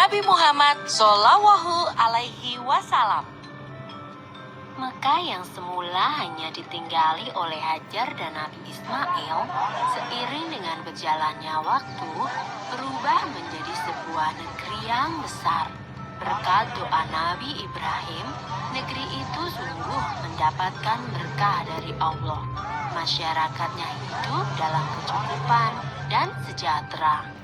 Nabi Muhammad Shallallahu Alaihi Wasallam. Mekah yang semula hanya ditinggali oleh Hajar dan Nabi Ismail, seiring dengan berjalannya waktu, berubah menjadi sebuah negeri yang besar. Berkat doa Nabi Ibrahim, negeri itu sungguh mendapatkan berkah dari Allah. Masyarakatnya hidup dalam kecukupan dan sejahtera.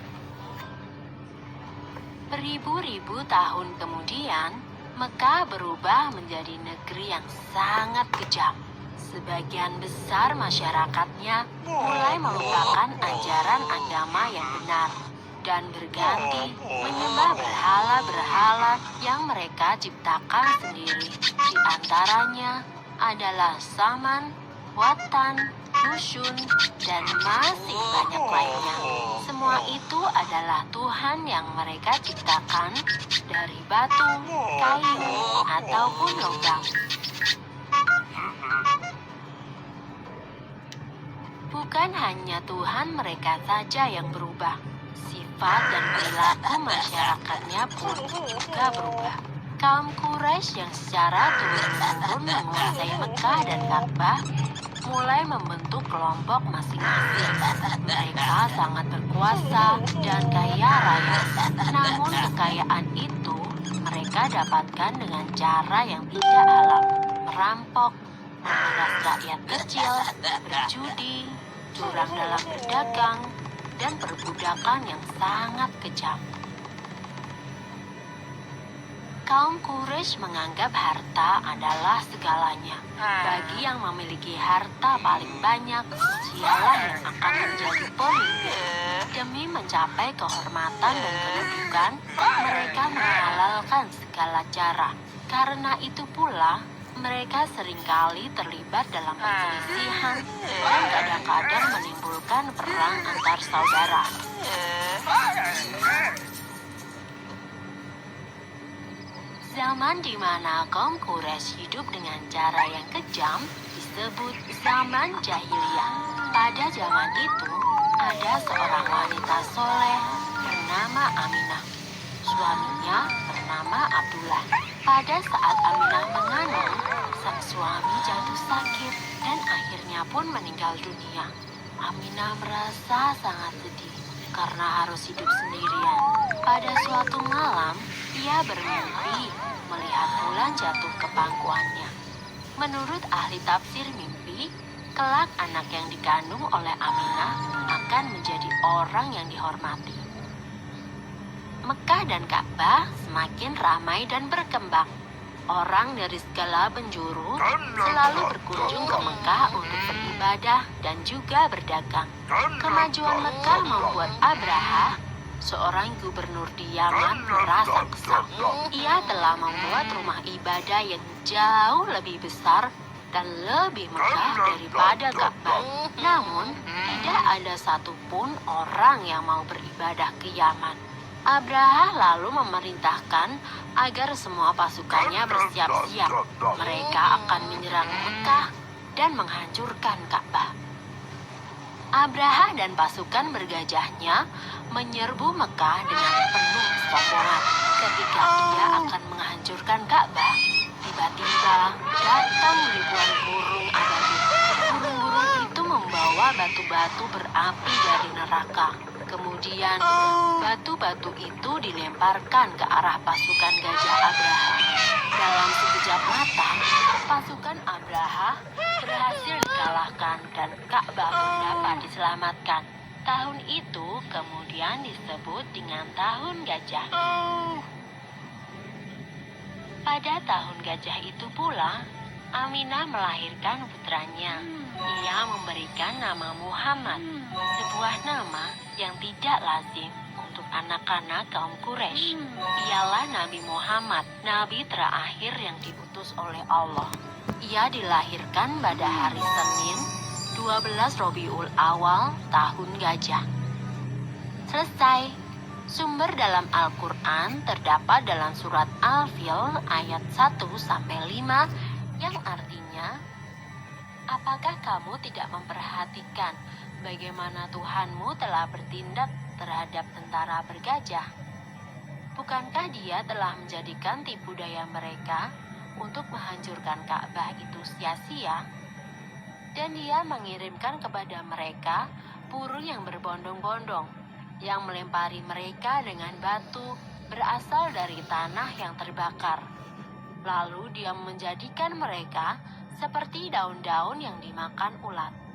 Beribu-ribu tahun kemudian, Mekah berubah menjadi negeri yang sangat kejam. Sebagian besar masyarakatnya mulai melupakan ajaran agama yang benar dan berganti menyembah berhala-berhala yang mereka ciptakan sendiri. Di antaranya adalah Saman, Watan, Dusun, dan masih banyak lainnya. Semua itu adalah Tuhan yang mereka ciptakan dari batu, kayu, ataupun logam. Bukan hanya Tuhan mereka saja yang berubah, sifat dan perilaku masyarakatnya pun juga berubah. Kaum Quraisy yang secara turun-temurun menguasai Mekah dan Ka'bah mulai membentuk kelompok masing-masing. Mereka sangat berkuasa dan kaya raya. Namun kekayaan itu mereka dapatkan dengan cara yang tidak halal. Merampok, menindas rakyat kecil, berjudi, curang dalam berdagang, dan perbudakan yang sangat kejam. Kaum Quraisy menganggap harta adalah segalanya. Bagi yang memiliki harta paling banyak, dialah yang akan menjadi pemimpin. Demi mencapai kehormatan dan kedudukan, mereka menghalalkan segala cara. Karena itu pula, mereka seringkali terlibat dalam perselisihan dan kadang-kadang menimbulkan perang antar saudara. Zaman di mana kaum Quraisy hidup dengan cara yang kejam disebut zaman jahiliyah. Pada zaman itu, ada seorang wanita soleh bernama Aminah. Suaminya bernama Abdullah. Pada saat Aminah mengandung, sang suami jatuh sakit dan akhirnya pun meninggal dunia. Aminah merasa sangat sedih karena harus hidup sendirian. Pada suatu malam, ia bermimpi melihat bulan jatuh ke pangkuannya. Menurut ahli tafsir mimpi, kelak anak yang dikandung oleh Aminah akan menjadi orang yang dihormati. Mekah dan Ka'bah semakin ramai dan berkembang. Orang dari segala penjuru selalu berkunjung ke Mekah untuk beribadah dan juga berdagang. Kemajuan Mekah membuat Abraha, seorang gubernur di Yaman, merasa kesal. Ia telah membuat rumah ibadah yang jauh lebih besar dan lebih megah daripada Ka'bah. Namun, tidak ada satupun orang yang mau beribadah ke Yaman. Abraha lalu memerintahkan agar semua pasukannya bersiap-siap. Mereka akan menyerang Mekah dan menghancurkan Ka'bah. Abraha dan pasukan bergajahnya menyerbu Mekah dengan penuh kesombongan. Ketika ia akan menghancurkan Ka'bah, tiba-tiba datang ribuan burung ababil. Burung-burung itu membawa batu-batu berapi dari neraka. Kemudian, batu-batu itu dilemparkan ke arah pasukan gajah Abraha. Dalam sekejap mata, pasukan Abraha berhasil dikalahkan dan Ka'bah pun dapat diselamatkan. Tahun itu kemudian disebut dengan Tahun Gajah. Pada Tahun Gajah itu pula, Aminah melahirkan putranya. Ia memberikan nama Muhammad, sebuah nama yang tidak lazim untuk anak-anak kaum Quraisy. Ialah Nabi Muhammad, nabi terakhir yang diutus oleh Allah. Ia dilahirkan pada hari Senin, 12 Rabiul Awal, Tahun Gajah. Selesai. Sumber dalam Al-Quran terdapat dalam surat Al-Fil ayat 1-5 yang artinya, apakah kamu tidak memperhatikan bagaimana Tuhanmu telah bertindak terhadap tentara bergajah? Bukankah dia telah menjadikan tipu daya mereka untuk menghancurkan Ka'bah itu sia-sia? Dan dia mengirimkan kepada mereka burung yang berbondong-bondong, yang melempari mereka dengan batu berasal dari tanah yang terbakar. Lalu dia menjadikan mereka seperti daun-daun yang dimakan ulat.